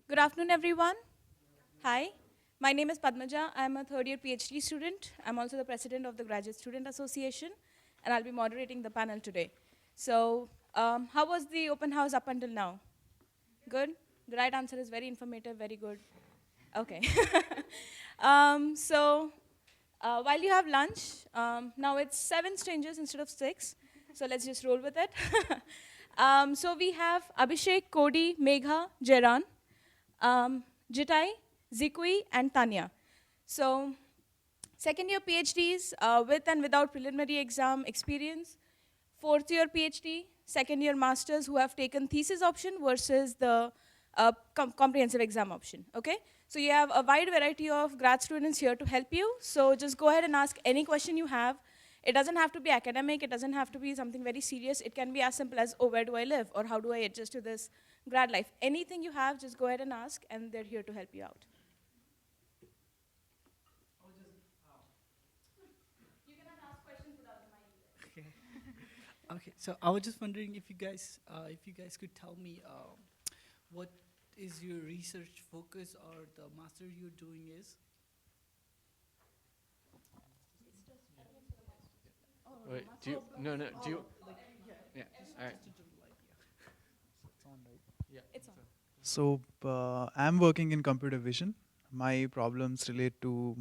Good afternoon, everyone. Hi, my name is Padmaja. I'm a third year PhD student. I'm also the president of the Graduate Student Association, and I'll be moderating the panel today. So, how was the open house up until now? Good? The right answer is very informative, very good. Okay. While you have lunch, now it's 7 strangers instead of 6, so let's just roll with it. So we have Abhishek, Cody, Megha, Jeran, Jitai, Zikui, and Tanya. So, second year PhDs with and without preliminary exam experience, fourth year PhD, second year masters who have taken thesis option versus the comprehensive exam option. Okay? So, you have a wide variety of grad students here to help you. So, just go ahead and ask any question you have. It doesn't have to be academic, it doesn't have to be something very serious. It can be as simple as, oh, where do I live? Or how do I adjust to this grad life? Anything you have, just go ahead and ask, and they're here to help you out. Okay. Okay. So I was just wondering if you guys could tell me what is your research focus or the master you're doing is? Wait, do you, no, no, do you, Like, yeah. yeah, Just, all right. just a general idea. It's on, right? Yeah. It's on. So I'm working in computer vision. My problems relate to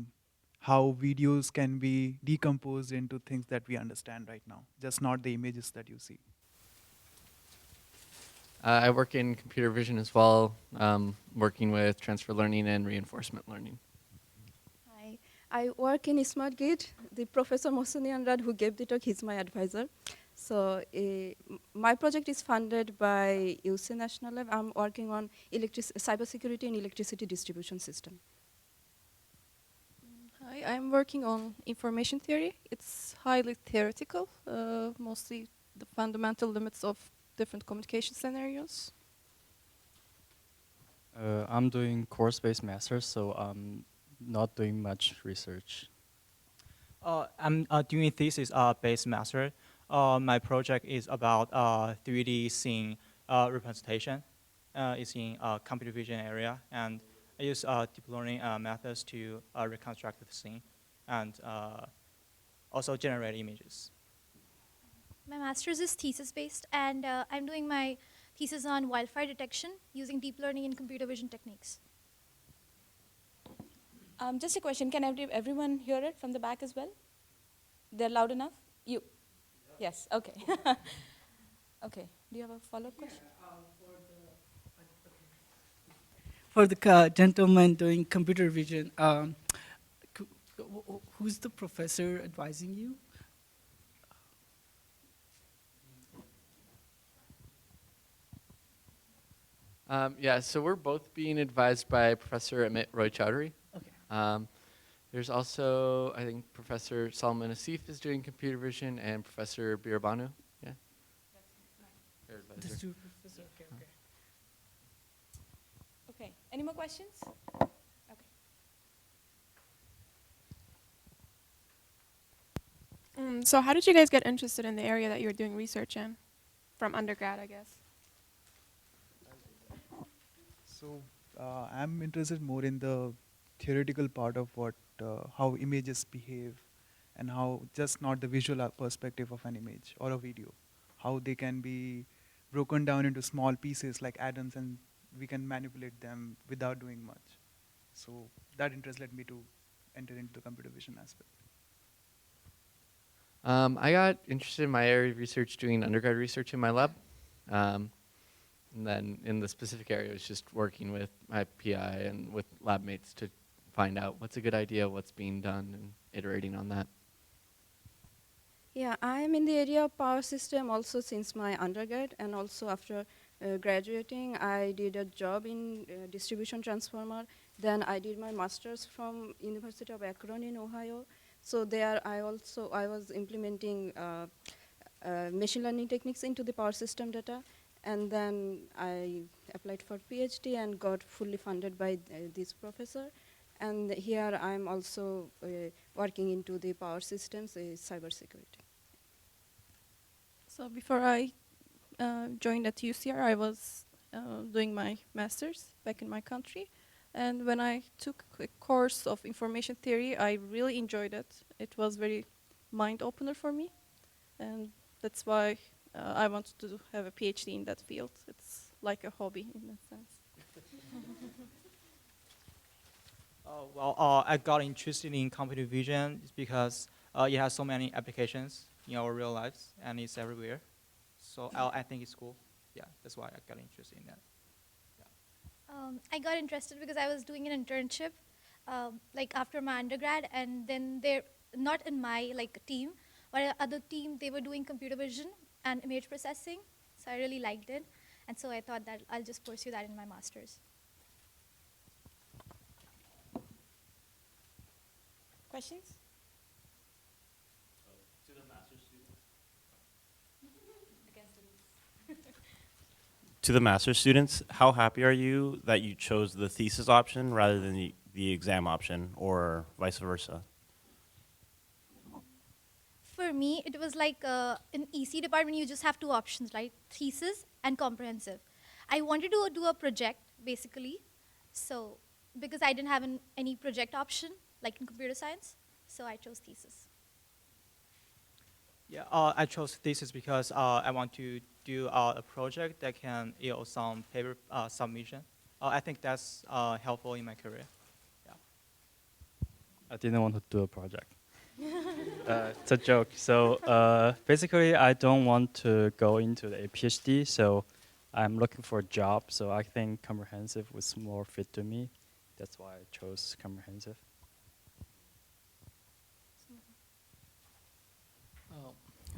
how videos can be decomposed into things that we understand right now, just not the images that you see. I work in computer vision as well, working with transfer learning and reinforcement learning. Hi, I work in Smart Gate. The Professor Mohseni Anrad who gave the talk, he's my advisor. So my project is funded by UCR National Lab. I'm working on cybersecurity and electricity distribution system. Hi, I'm working on information theory. It's highly theoretical, mostly the fundamental limits of different communication scenarios. I'm doing course-based masters, so I'm not doing much research. I'm doing thesis based master. My project is about 3D scene representation. It's in computer vision area, and I use deep learning methods to reconstruct the scene and also generate images. My master's is thesis-based, and I'm doing my thesis on wildfire detection using deep learning and computer vision techniques. Just a question, can everyone hear it from the back as well? They're loud enough? You? Yes, okay. Okay, do you have a follow-up question? For the gentleman doing computer vision, who's the professor advising you? Yeah, so we're both being advised by Professor Amit Roy Chowdhury. Okay. There's also, I think, Professor Salman Asif is doing computer vision, and Professor Birabanu. Yeah. Their advisor. This two professor. Okay. Okay. Okay, any more questions? Okay. So how did you guys get interested in the area that you were doing research in? From undergrad, I guess. So I'm interested more in the theoretical part of how images behave and how just not the visual perspective of an image or a video, how they can be broken down into small pieces like atoms and we can manipulate them without doing much. So that interest led me to enter into the computer vision aspect. I got interested in my area of research doing undergrad research in my lab. And then in the specific area, I was just working with my PI and with lab mates to find out what's a good idea, what's being done, and iterating on that. Yeah, I'm in the area of power system also since my undergrad, and also after graduating, I did a job in distribution transformer. Then I did my master's from University of Akron in Ohio. So there I was implementing machine learning techniques into the power system data. And then I applied for PhD and got fully funded by this professor. And here I'm also working into the power systems, cybersecurity. So before I joined at UCR, I was doing my master's back in my country. And when I took a course of information theory, I really enjoyed it. It was very mind opener for me, and that's why I wanted to have a PhD in that field. It's like a hobby in that sense. I got interested in computer vision because it has so many applications in our real lives, and it's everywhere. So I think it's cool. Yeah, that's why I got interested in that. I got interested because I was doing an internship, like after my undergrad, and then they're not in my like team, but other team they were doing computer vision and image processing. So I really liked it, and so I thought that I'll just pursue that in my master's. Questions? To the master's students, how happy are you that you chose the thesis option rather than the exam option, or vice versa? For me, it was like in EC department, you just have two options, right? Thesis and comprehensive. I wanted to do a project, basically. So, because I didn't have any project option, like in computer science, so I chose thesis. Yeah, I chose thesis because I want to do a project that can yield some paper submission. I think that's helpful in my career. Yeah. I didn't want to do a project. It's a joke. So basically, I don't want to go into a PhD, so I'm looking for a job. So I think comprehensive was more fit to me. That's why I chose comprehensive.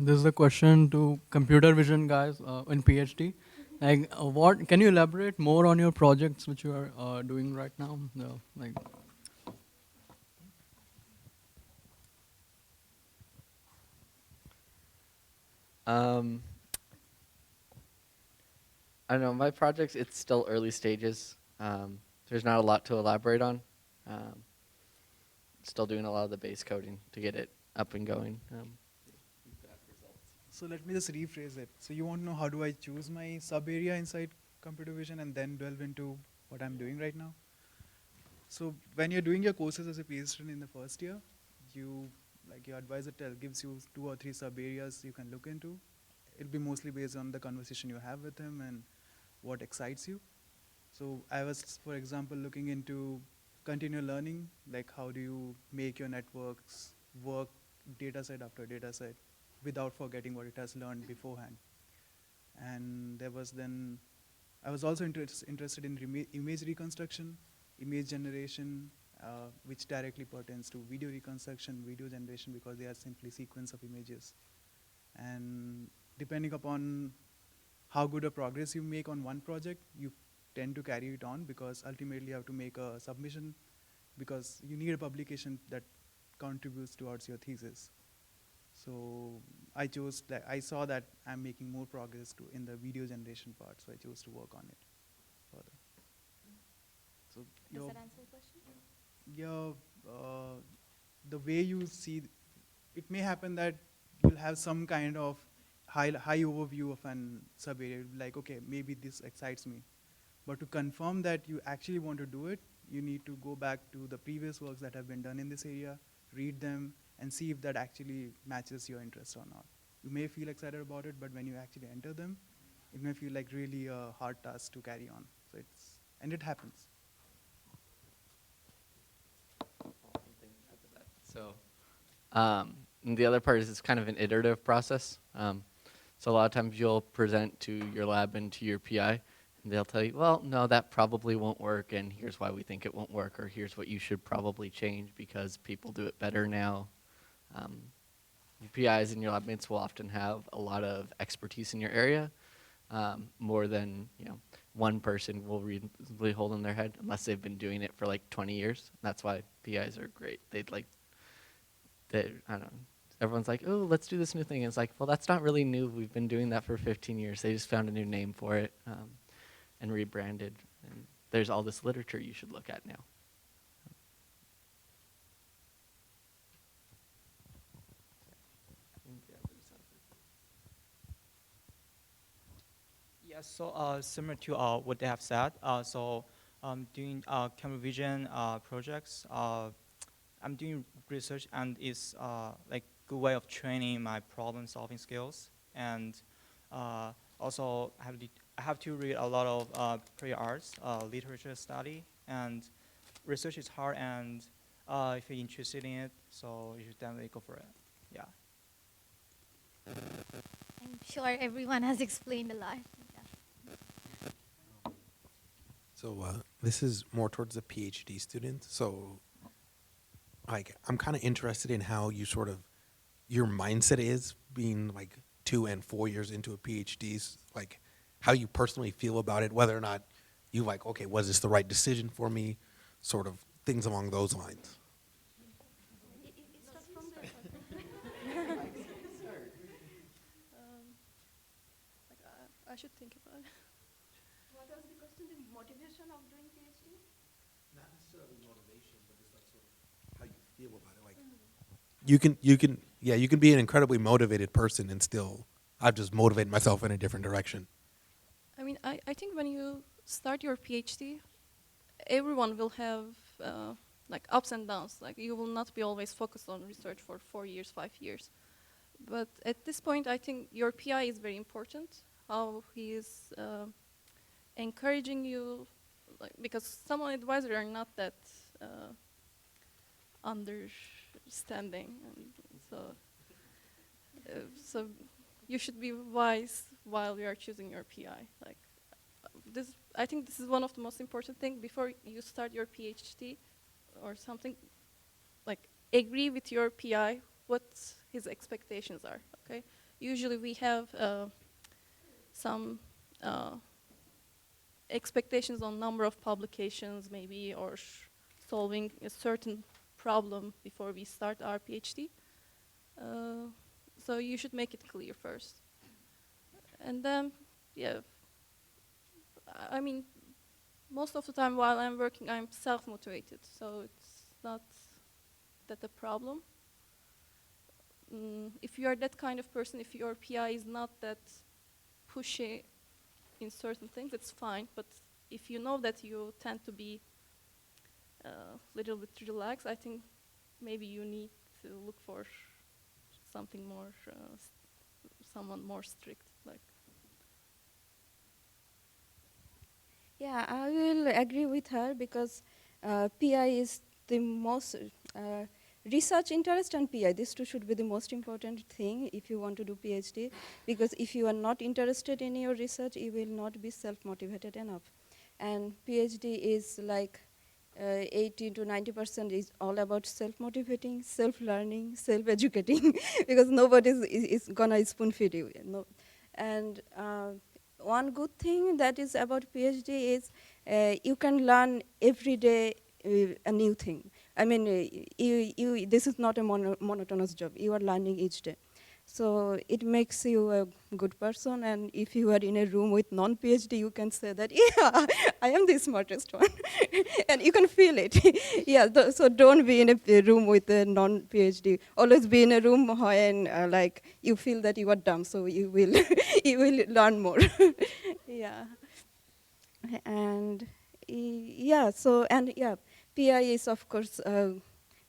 This is a question to computer vision guys in PhD. Like, what can you elaborate more on your projects which you are doing right now? No, like. I don't know, my projects, it's still early stages. There's not a lot to elaborate on. Still doing a lot of the base coding to get it up and going. So let me just rephrase it. So you want to know how do I choose my sub area inside computer vision and then delve into what I'm doing right now? So when you're doing your courses as a PhD student in the first year, your advisor gives you 2 or 3 sub areas you can look into. It'll be mostly based on the conversation you have with him and what excites you. So I was, for example, looking into continual learning, like how do you make your networks work data set after data set without forgetting what it has learned beforehand. And I was also interested in image reconstruction, image generation, which directly pertains to video reconstruction, video generation, because they are simply sequence of images. And depending upon how good a progress you make on one project, you tend to carry it on, because ultimately you have to make a submission, because you need a publication that contributes towards your thesis. So I saw that I'm making more progress in the video generation part, so I chose to work on it further. So Does that answer the question? The way you see, it may happen that you'll have some kind of high overview of an sub area, like, okay, maybe this excites me. But to confirm that you actually want to do it, you need to go back to the previous works that have been done in this area, read them, and see if that actually matches your interest or not. You may feel excited about it, but when you actually enter them, it may feel like really a hard task to carry on. And it happens. So, and the other part is it's kind of an iterative process. So a lot of times you'll present to your lab and to your PI, and they'll tell you, well, no, that probably won't work, and here's why we think it won't work, or here's what you should probably change because people do it better now. Your PIs and your lab mates will often have a lot of expertise in your area, more than one person will reasonably hold in their head, unless they've been doing it for like 20 years. That's why PIs are great. I don't know. Everyone's like, oh, let's do this new thing. And it's like, well, that's not really new. We've been doing that for 15 years. They just found a new name for it and rebranded. And there's all this literature you should look at now. Yeah, so similar to what they have said, doing computer vision projects, I'm doing research and it's like good way of training my problem solving skills. And also I have to read a lot of prior arts, literature study, and research is hard, and if you're interested in it, so you should definitely go for it. Yeah. I'm sure everyone has explained a lot. So this is more towards the PhD student. So like I'm kind of interested in how you sort of your mindset is being like 2 and 4 years into a PhD, like how you personally feel about it, whether or not you like, okay, was this the right decision for me, sort of things along those lines. I should think about it. What was the question? The motivation of doing PhD? Not necessarily motivation, but just like sort of how you feel about it. Like you can be an incredibly motivated person and still I've just motivated myself in a different direction. I mean, I think when you start your PhD, everyone will have like ups and downs. Like you will not be always focused on research for 4 years, 5 years. But at this point, I think your PI is very important. How he is encouraging you, like, because some advisors are not that understanding, and so you should be wise while you are choosing your PI. Like this, I think this is one of the most important things before you start your PhD or something. Like agree with your PI what his expectations are. Okay, usually we have some expectations on number of publications maybe, or solving a certain problem before we start our PhD. So you should make it clear first. And then, yeah, I mean, most of the time while I'm working, I'm self-motivated, so it's not that a problem. If you are that kind of person, if your PI is not that pushy in certain things, it's fine. But if you know that you tend to be a little bit relaxed, I think maybe you need to look for something more, someone more strict. Like. Yeah, I will agree with her because PI is the most research interest and PI. These two should be the most important thing if you want to do PhD, because if you are not interested in your research, you will not be self-motivated enough. And PhD is like 80 to 90% is all about self-motivating, self-learning, self-educating, because nobody is gonna spoon-feed you. No. And one good thing that is about PhD is you can learn every day a new thing. I mean, this is not a monotonous job. You are learning each day. So it makes you a good person, and if you are in a room with non-PhD, you can say that, yeah, I am the smartest one, and you can feel it. Yeah, so don't be in a room with a non-PhD. Always be in a room when like you feel that you are dumb, so you will you will learn more. Yeah, and yeah, so and yeah, PI is of course a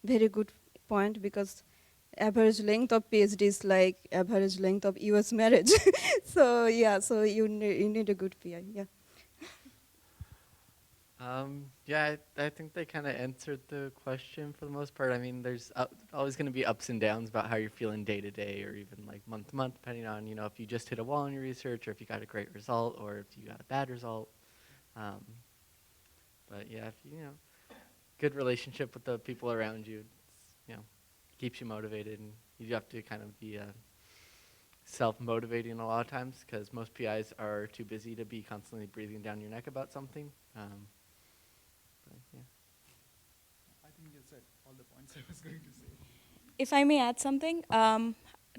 very good point, because average length of PhD is like average length of US marriage. So yeah, so you need a good PI, yeah. Yeah, I think they kind of answered the question for the most part. I mean, there's always going to be ups and downs about how you're feeling day to day, or even like month to month, depending on, you know, if you just hit a wall in your research, or if you got a great result, or if you got a bad result. But yeah, if you know, good relationship with the people around you, it's, you know, keeps you motivated, and you have to kind of be self-motivating a lot of times, because most PIs are too busy to be constantly breathing down your neck about something. But yeah. I think you said all the points I was going to say. If I may add something,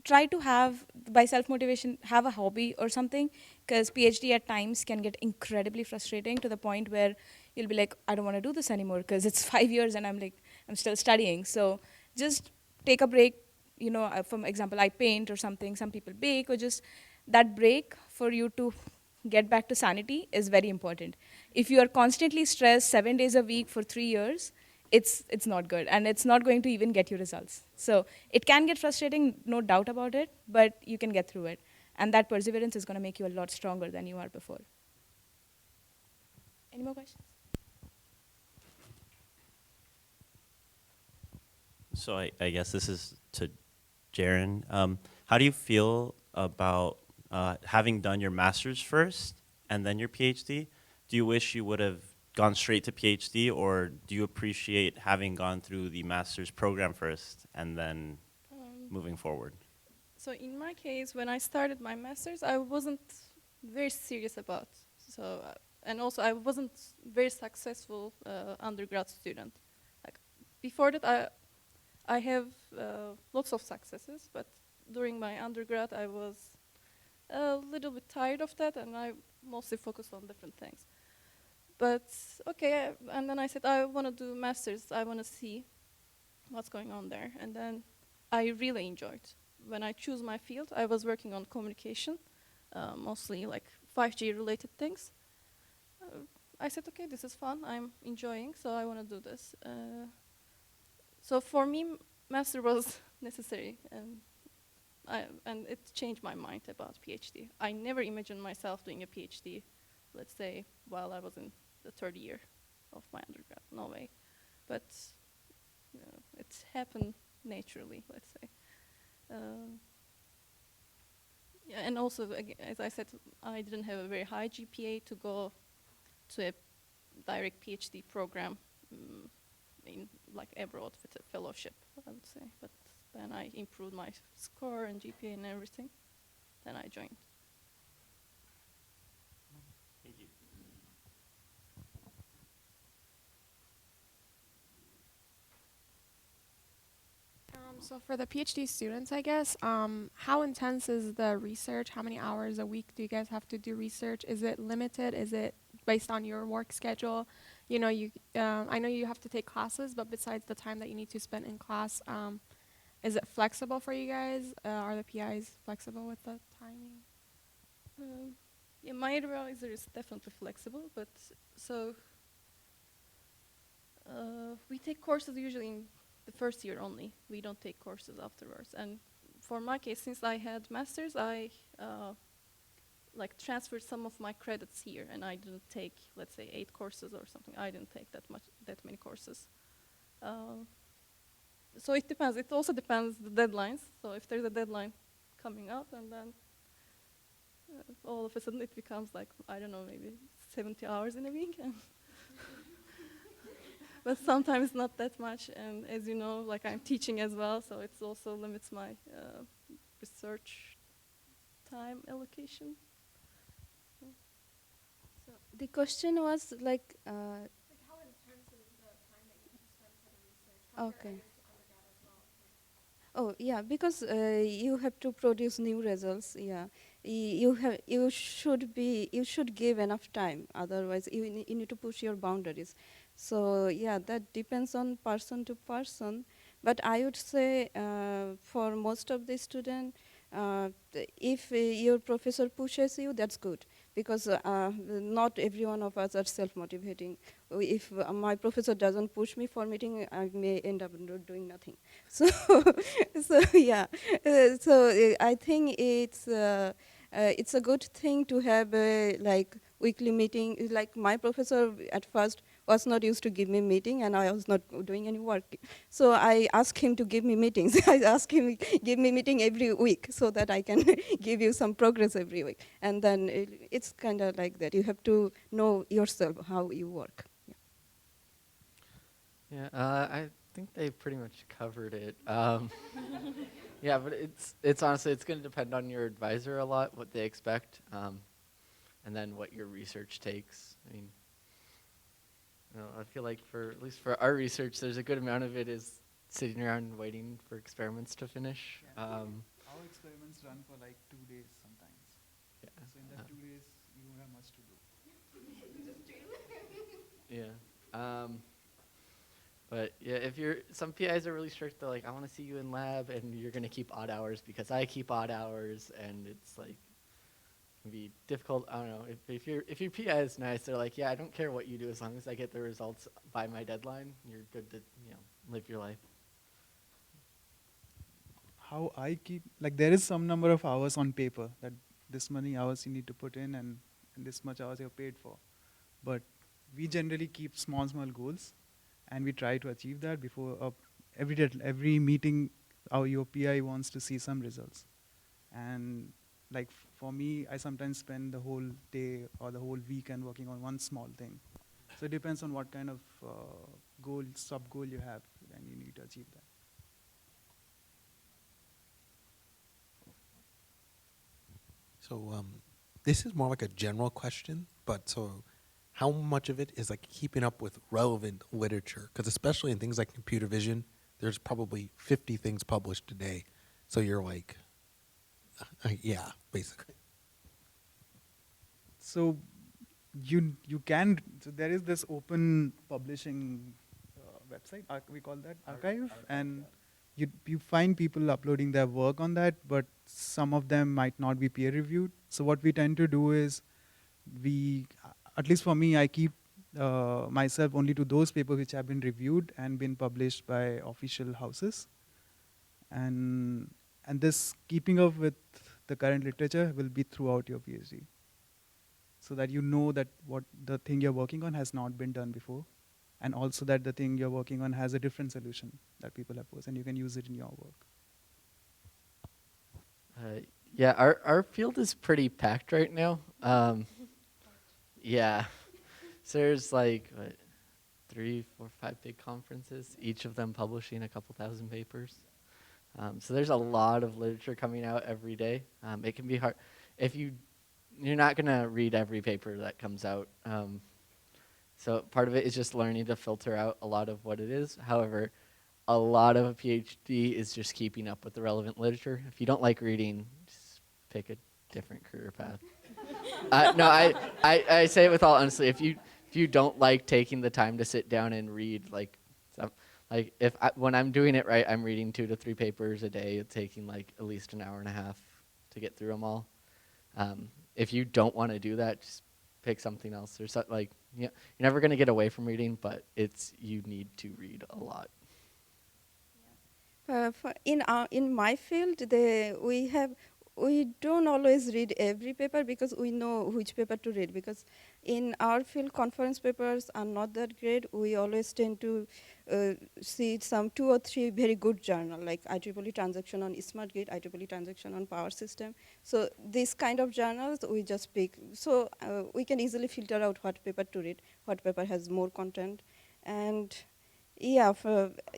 try to have, by self-motivation, have a hobby or something, because PhD at times can get incredibly frustrating to the point where you'll be like, I don't want to do this anymore because it's 5 years and I'm still studying. So just take a break. You know, for example, I paint or something, some people bake, or just that break for you to get back to sanity is very important. If you are constantly stressed 7 days a week for 3 years, it's not good, and it's not going to even get you results. So it can get frustrating, no doubt about it, but you can get through it. And that perseverance is going to make you a lot stronger than you are before. Any more questions? So I guess this is to Jaren. How do you feel about having done your master's first and then your PhD? Do you wish you would have gone straight to PhD, or do you appreciate having gone through the master's program first and then moving forward? So in my case, when I started my master's, I wasn't very serious about. So, and also I wasn't very successful undergrad student. Like before that, I have lots of successes, but during my undergrad, I was a little bit tired of that, and I mostly focused on different things. But okay, and then I said, I want to do masters. I want to see what's going on there. And then I really enjoyed. When I choose my field, I was working on communication, mostly like 5G related things. I said, okay, this is fun. I'm enjoying, so I want to do this. So for me, master was necessary, and it changed my mind about PhD. I never imagined myself doing a PhD, let's say, while I was in the third year of my undergrad. No way. But it happened naturally, let's say. Yeah, and also, as I said, I didn't have a very high GPA to go to a direct PhD program in like abroad with a fellowship, I would say. But then I improved my score and GPA and everything. Then I joined. Thank you. So for the PhD students, I guess, how intense is the research? How many hours a week do you guys have to do research? Is it limited? Is it based on your work schedule? You know, I know you have to take classes, but besides the time that you need to spend in class, is it flexible for you guys? Are the PIs flexible with the timing? Yeah, my advisor is definitely flexible, but so we take courses usually in the first year only. We don't take courses afterwards. And for my case, since I had masters, I like transferred some of my credits here, and I didn't take, let's say, 8 courses or something. I didn't take that many courses. So it depends. It also depends the deadlines. So if there's a deadline coming up, and then all of a sudden it becomes like, I don't know, maybe 70 hours in a week. But sometimes not that much. And as you know, like I'm teaching as well, so it also limits my research time allocation. So the question was like. Like how intense is the time that you have to spend for the research? Okay. Oh yeah, because you have to produce new results. Yeah, you should give enough time. Otherwise, you need to push your boundaries. So yeah, that depends on person to person. But I would say for most of the students, if your professor pushes you, that's good, because not every one of us are self-motivating. If my professor doesn't push me for meeting, I may end up doing nothing. So, so yeah, I think it's a good thing to have like weekly meeting. Like my professor at first was not used to give me meeting, and I was not doing any work. So I asked him to give me meetings. I asked him give me meeting every week so that I can give you some progress every week. And then it's kind of like that. You have to know yourself how you work. Yeah, I think they pretty much covered it. Yeah, but it's honestly, it's going to depend on your advisor a lot, what they expect, and then what your research takes. I mean, I feel like at least for our research, there's a good amount of it is sitting around and waiting for experiments to finish. Our experiments run for like 2 days sometimes. Yeah. So in that 2 days, you don't have much to do. Yeah. But yeah, some PIs are really strict. They're like, I want to see you in lab, and you're gonna keep odd hours because I keep odd hours, and it's like, can be difficult. I don't know if your PI is nice, they're like, yeah, I don't care what you do as long as I get the results by my deadline. You're good to live your life. How I keep, like, there is some number of hours on paper that this many hours you need to put in, and this much hours you're paid for. But we generally keep small goals, and we try to achieve that before every meeting. Your PI wants to see some results, and like for me, I sometimes spend the whole day or the whole weekend working on one small thing. So it depends on what kind of sub goal you have, and you need to achieve that. So this is more like a general question, but so how much of it is like keeping up with relevant literature? Because especially in things like computer vision, there's probably 50 things published today. So you're like, yeah, basically. So you can, so there is this open publishing website, we call that archive, and you find people uploading their work on that, but some of them might not be peer reviewed. So what we tend to do is at least for me, I keep myself only to those papers which have been reviewed and been published by official houses, and this keeping up with the current literature will be throughout your PhD, so that you know that what the thing you're working on has not been done before, and also that the thing you're working on has a different solution that people have posed, and you can use it in your work. Yeah, our field is pretty packed right now. Yeah, so there's like what, 3, 4, 5 big conferences, each of them publishing a couple thousand papers. So there's a lot of literature coming out every day. It can be hard if you're not gonna read every paper that comes out. So part of it is just learning to filter out a lot of what it is. However, a lot of a PhD is just keeping up with the relevant literature. If you don't like reading, just pick a different career path. No, I say it with all honesty. If you don't like taking the time to sit down and read, when I'm doing it right, I'm reading 2 to 3 papers a day. It's taking like at least an hour and a half to get through them all. If you don't want to do that, just pick something else. There's you're never going to get away from reading, but you need to read a lot. In my field, we don't always read every paper because we know which paper to read. Because in our field, conference papers are not that great. We always tend to see some 2 or 3 very good journal, like IEEE Transaction on Smart Grid, IEEE Transaction on Power System. So this kind of journals we just pick. So we can easily filter out what paper to read, what paper has more content, and yeah,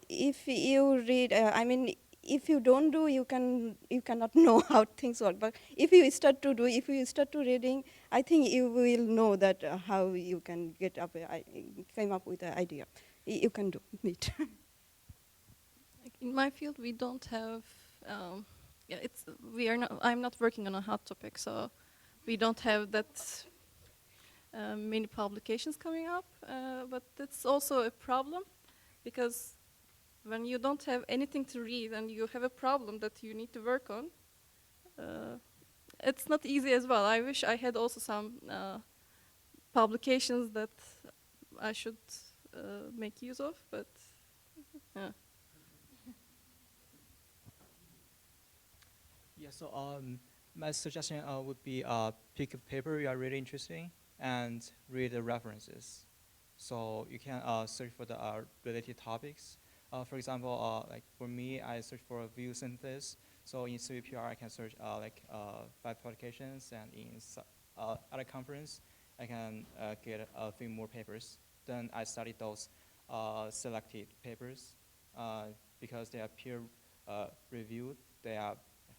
if you read, if you don't do, you cannot know how things work. But if you start to reading, I think you will know that how you can come up with an idea. You can do it. Like in my field, we don't have. I'm not working on a hot topic, so we don't have that many publications coming up. But that's also a problem, because when you don't have anything to read and you have a problem that you need to work on, it's not easy as well. I wish I had also some publications that I should make use of, but yeah. Yeah, so my suggestion would be pick a paper you are really interested in and read the references. So you can search for the related topics. For example, like for me, I search for a view synthesis. So in CVPR, I can search 5 publications, and in at a conference, I can get a few more papers. Then I study those selected papers because they are peer reviewed. They are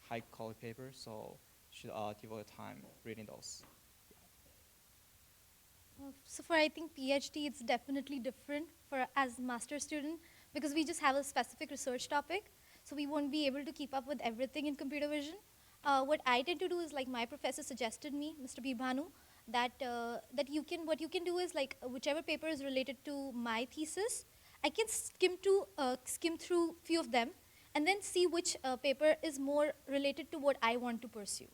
high quality papers, so should devote time reading those. So for I think PhD, it's definitely different for as master student, because we just have a specific research topic, so we won't be able to keep up with everything in computer vision. What I tend to do is, like my professor suggested me, Mr. Bibhanu, that what you can do is like whichever paper is related to my thesis, I can skim through few of them and then see which paper is more related to what I want to pursue.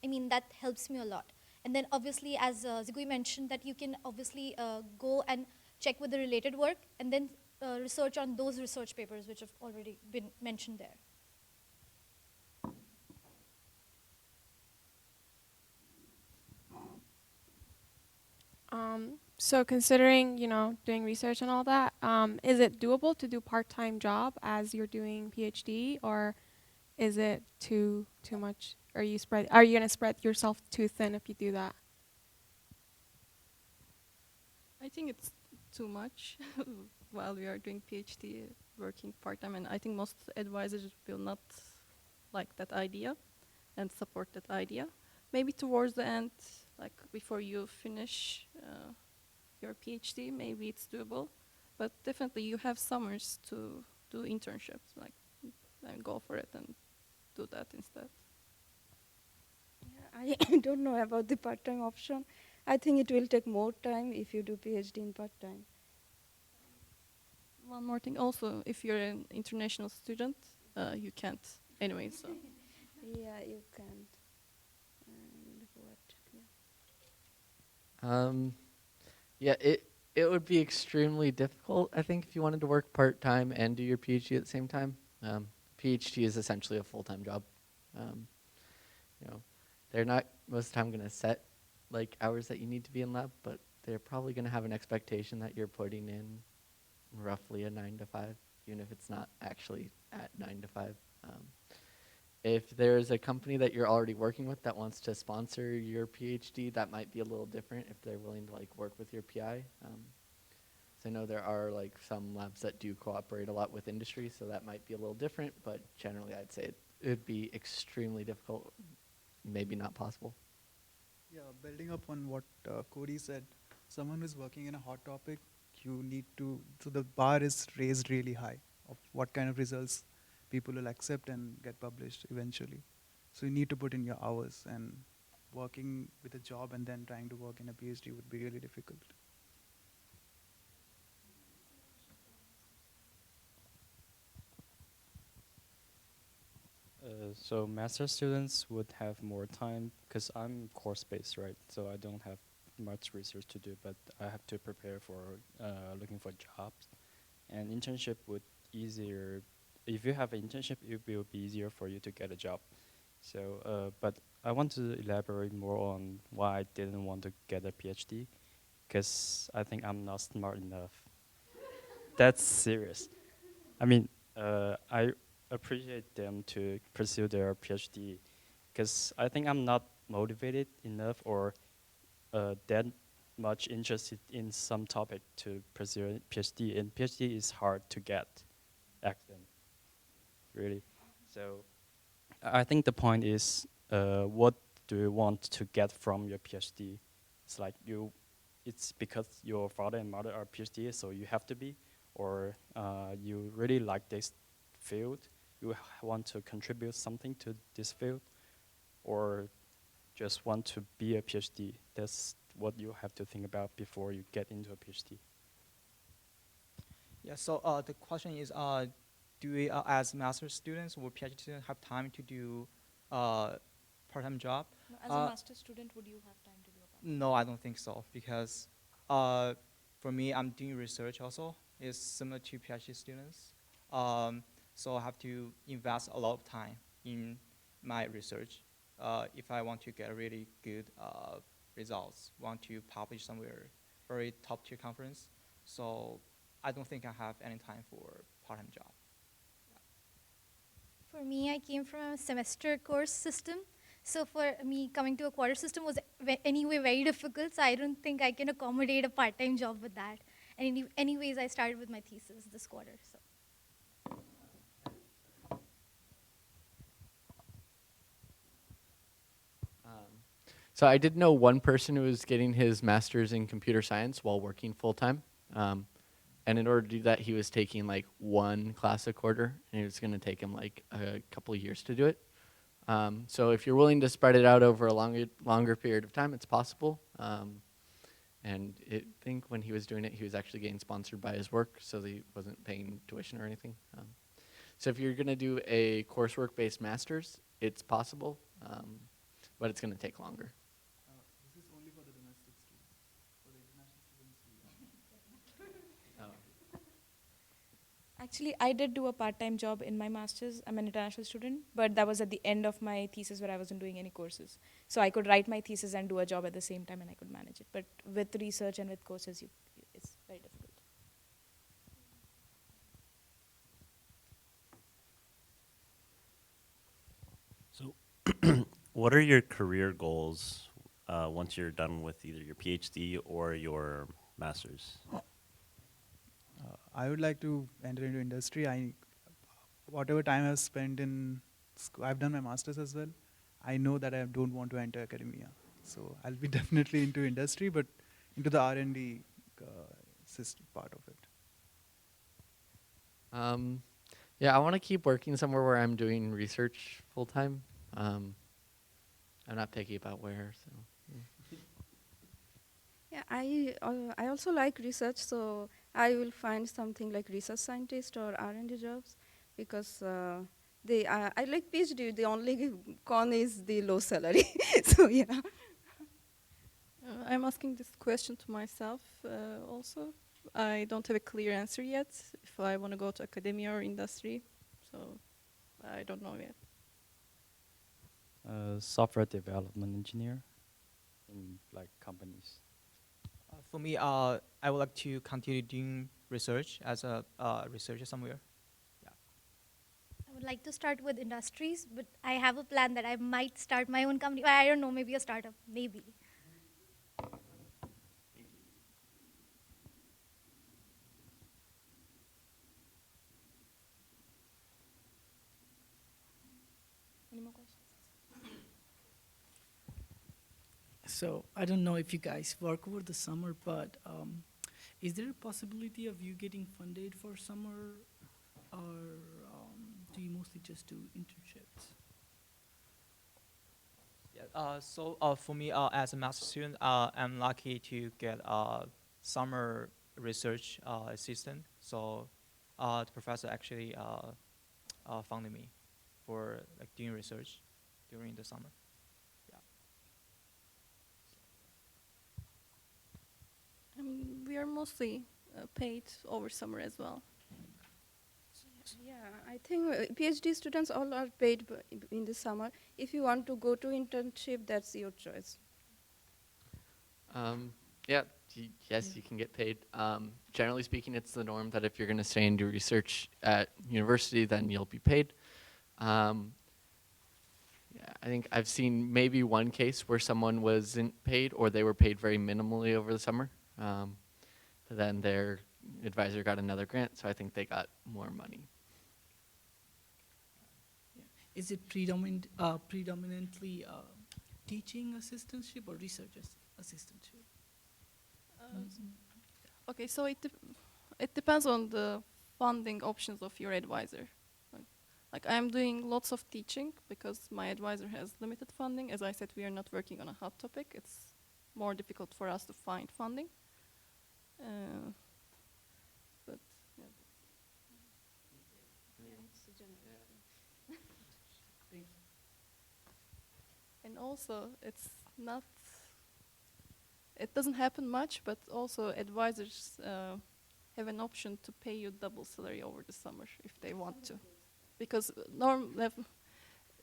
I mean, that helps me a lot. And then obviously, as Zigui mentioned, that you can obviously go and check with the related work and then research on those research papers which have already been mentioned there. So considering, doing research and all that, is it doable to do part-time job as you're doing PhD, or is it too much? Are you gonna spread yourself too thin if you do that? I think it's too much while we are doing PhD, working part-time, and I think most advisors will not like that idea and support that idea. Maybe towards the end, like before you finish your PhD, maybe it's doable, but definitely you have summers to do internships, like, and go for it and do that instead. Yeah, I don't know about the part-time option. I think it will take more time if you do PhD in part-time. One more thing also, if you're an international student, you can't anyway, so. Yeah, you can't. And what? Yeah, it would be extremely difficult, I think, if you wanted to work part-time and do your PhD at the same time. PhD is essentially a full-time job. You know, they're not most of the time going to set like hours that you need to be in lab, but they're probably going to have an expectation that you're putting in roughly a 9 to 5, even if it's not actually at 9 to 5. If there's a company that you're already working with that wants to sponsor your PhD, that might be a little different if they're willing to like work with your PI. So I know there are like some labs that do cooperate a lot with industry, so that might be a little different, but generally I'd say it'd be extremely difficult, maybe not possible. Yeah, building up on what Cody said, someone who's working in a hot topic, you need to, so the bar is raised really high of what kind of results people will accept and get published eventually. So you need to put in your hours, and working with a job and then trying to work in a PhD would be really difficult. So master students would have more time because I'm course-based, right? So I don't have much research to do, but I have to prepare for looking for jobs. And internship would easier, if you have an internship, it will be easier for you to get a job. So, but I want to elaborate more on why I didn't want to get a PhD, because I think I'm not smart enough. That's serious. I mean, I appreciate them to pursue their PhD, because I think I'm not motivated enough or that much interested in some topic to pursue a PhD, and PhD is hard to get, actually, really. So I think the point is, what do you want to get from your PhD? It's like it's because your father and mother are PhD, so you have to be, or you really like this field, you want to contribute something to this field, or just want to be a PhD. That's what you have to think about before you get into a PhD. Yeah, so the question is, do we, as master's students or PhD students, have time to do part-time job? As a master's student, would you have time to do a part-time? No, I don't think so, because for me, I'm doing research also. It's similar to PhD students. So I have to invest a lot of time in my research if I want to get really good results, want to publish somewhere, very top-tier conference. So I don't think I have any time for part-time job. For me, I came from a semester course system. So for me, coming to a quarter system was anyway very difficult. So I don't think I can accommodate a part-time job with that. And anyways, I started with my thesis this quarter. So. So I did know one person who was getting his master's in computer science while working full-time. And in order to do that, he was taking like one class a quarter, and it was going to take him like a couple of years to do it. So if you're willing to spread it out over a longer period of time, it's possible. And I think when he was doing it, he was actually getting sponsored by his work, so he wasn't paying tuition or anything. So if you're going to do a coursework-based master's, it's possible, but it's going to take longer. This is Actually, I did do a part-time job in my master's. I'm an international student, but that was at the end of my thesis where I wasn't doing any courses. So I could write my thesis and do a job at the same time, and I could manage it. But with research and with courses, it's very difficult. So, what are your career goals once you're done with either your PhD or your master's? I would like to enter into industry. Whatever time I've spent in school, I've done my masters as well. I know that I don't want to enter academia, so I'll be definitely into industry, but into the R&D system part of it. Yeah, I want to keep working somewhere where I'm doing research full time. I'm not picky about where, so. Yeah, I also like research, so I will find something like research scientist or R&D jobs because I like PhD. The only con is the low salary. So yeah. I'm asking this question to myself also. I don't have a clear answer yet if I want to go to academia or industry, so I don't know yet. Software development engineer in like companies. For me, I would like to continue doing research as a researcher somewhere. I would like to start with industries, but I have a plan that I might start my own company. I don't know, maybe a startup, maybe. Any more questions? So I don't know if you guys work over the summer, but is there a possibility of you getting funded for summer, or do you mostly just do internships? Yeah, for me, as a master student, I'm lucky to get a summer research assistant. So the professor actually funded me for like doing research during the summer. Yeah. We are mostly paid over summer as well. Yeah, I think PhD students all are paid in the summer. If you want to go to internship, that's your choice. Yeah, yes, you can get paid. Generally speaking, it's the norm that if you're going to stay and do research at university, then you'll be paid. Yeah, I think I've seen maybe one case where someone wasn't paid or they were paid very minimally over the summer. But then their advisor got another grant, so I think they got more money. Is it predominantly teaching assistantship or research assistantship? Okay, so it depends on the funding options of your advisor. Like I'm doing lots of teaching because my advisor has limited funding. As I said, we are not working on a hot topic. It's more difficult for us to find funding. But yeah. And also, it doesn't happen much, but also advisors have an option to pay you double salary over the summer if they want to. Because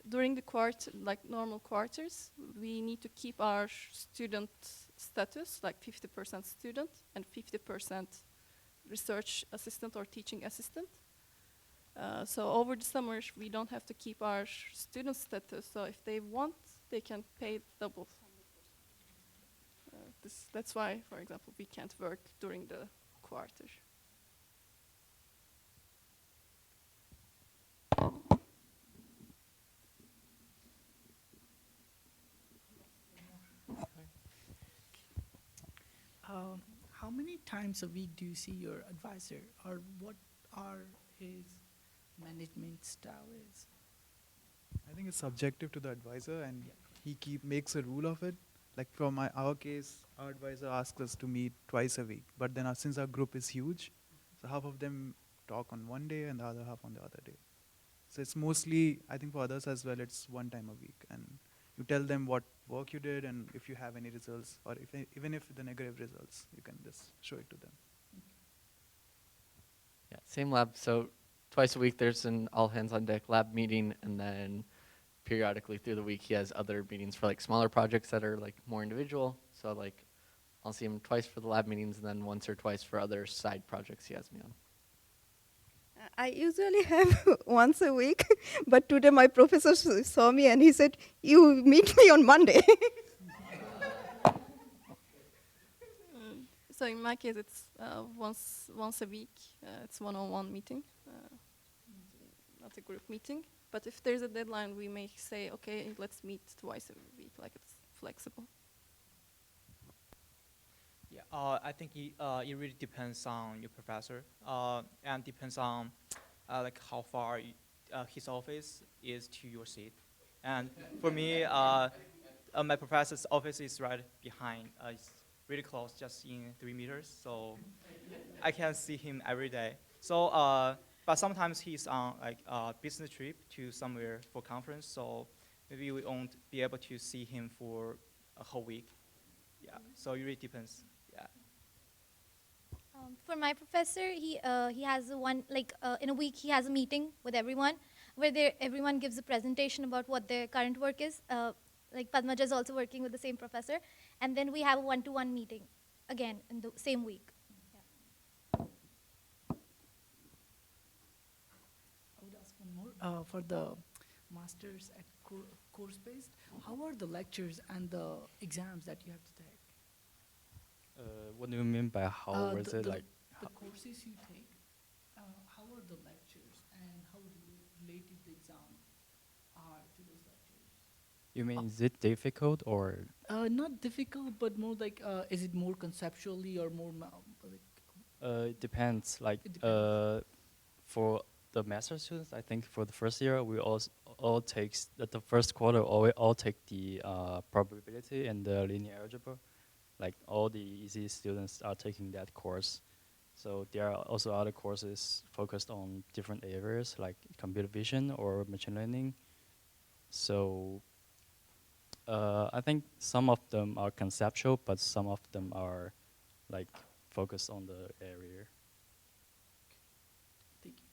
during the normal quarters, we need to keep our student status, like 50% student and 50% research assistant or teaching assistant. So over the summer, we don't have to keep our student status. So if they want, they can pay double. That's why, for example, we can't work during the quarter. How many times a week do you see your advisor, or what are his management style is? I think it's subjective to the advisor, and he makes a rule of it. Like from our case, our advisor asks us to meet twice a week. But then since our group is huge, so half of them talk on one day and the other half on the other day. So it's mostly, I think for others as well, it's one time a week. And you tell them what work you did and if you have any results, or even if the negative results, you can just show it to them. Yeah, same lab. So twice a week there's an all hands on deck lab meeting, and then periodically through the week he has other meetings for like smaller projects that are like more individual. So like I'll see him twice for the lab meetings and then once or twice for other side projects he has me on. I usually have once a week, but today my professor saw me and he said, "You meet me on Monday." So in my case, it's once a week. It's one-on-one meeting, not a group meeting. But if there's a deadline, we may say, okay, let's meet twice a week. Like it's flexible. Yeah, I think it really depends on your professor, and depends on like how far his office is to your seat. And for me, my professor's office is right behind. It's really close, just in 3 meters, so I can see him every day. So, but sometimes he's on like a business trip to somewhere for conference, so maybe we won't be able to see him for a whole week. Yeah, so it really depends. Yeah. For my professor, he has in a week he has a meeting with everyone where everyone gives a presentation about what their current work is. Like Padmaja is also working with the same professor, and then we have a one-to-one meeting again in the same week. I would ask one more. For the masters at course-based, how are the lectures and the exams that you have to take? What do you mean by how was it like? The courses you take, how are the lectures and how related the exam are to those lectures? You mean is it difficult or? Not difficult, but more like, is it more conceptually or more like? It depends. Like It depends. for the master students, I think for the first year we all takes the first quarter. We all take the probability and the linear algebra. Like all the ECE students are taking that course. So there are also other courses focused on different areas like computer vision or machine learning. So I think some of them are conceptual, but some of them are like focused on the area. Thank you.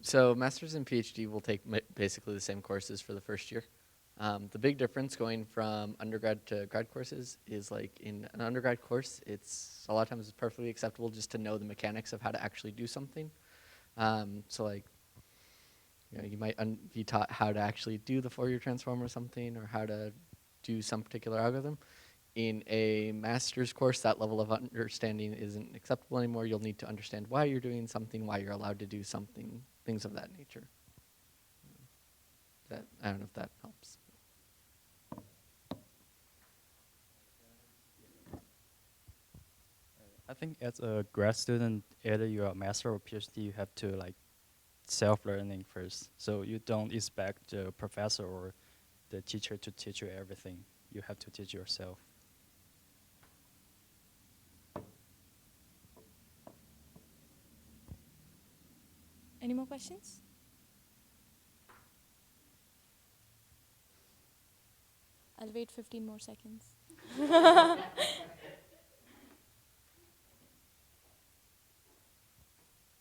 So masters and PhD will take basically the same courses for the first year. The big difference going from undergrad to grad courses is like in an undergrad course, it's a lot of times it's perfectly acceptable just to know the mechanics of how to actually do something. So like, you know, you might be taught how to actually do the Fourier transform or something, or how to do some particular algorithm. In a master's course, that level of understanding isn't acceptable anymore. You'll need to understand why you're doing something, why you're allowed to do something, things of that nature. I don't know if that helps. I think as a grad student, either you're a master or PhD, you have to like self-learning first. So you don't expect the professor or the teacher to teach you everything. You have to teach yourself. Any more questions? I'll wait 15 more seconds.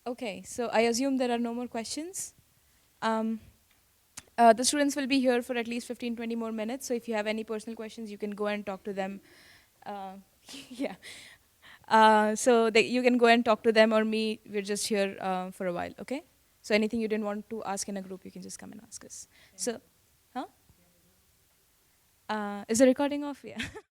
Okay, so I assume there are no more questions. The students will be here for at least 15-20 more minutes, so if you have any personal questions, you can go and talk to them. Yeah. So you can go and talk to them or me. We're just here for a while, okay? So anything you didn't want to ask in a group, you can just come and ask us. So, huh? Is the recording off? Yeah.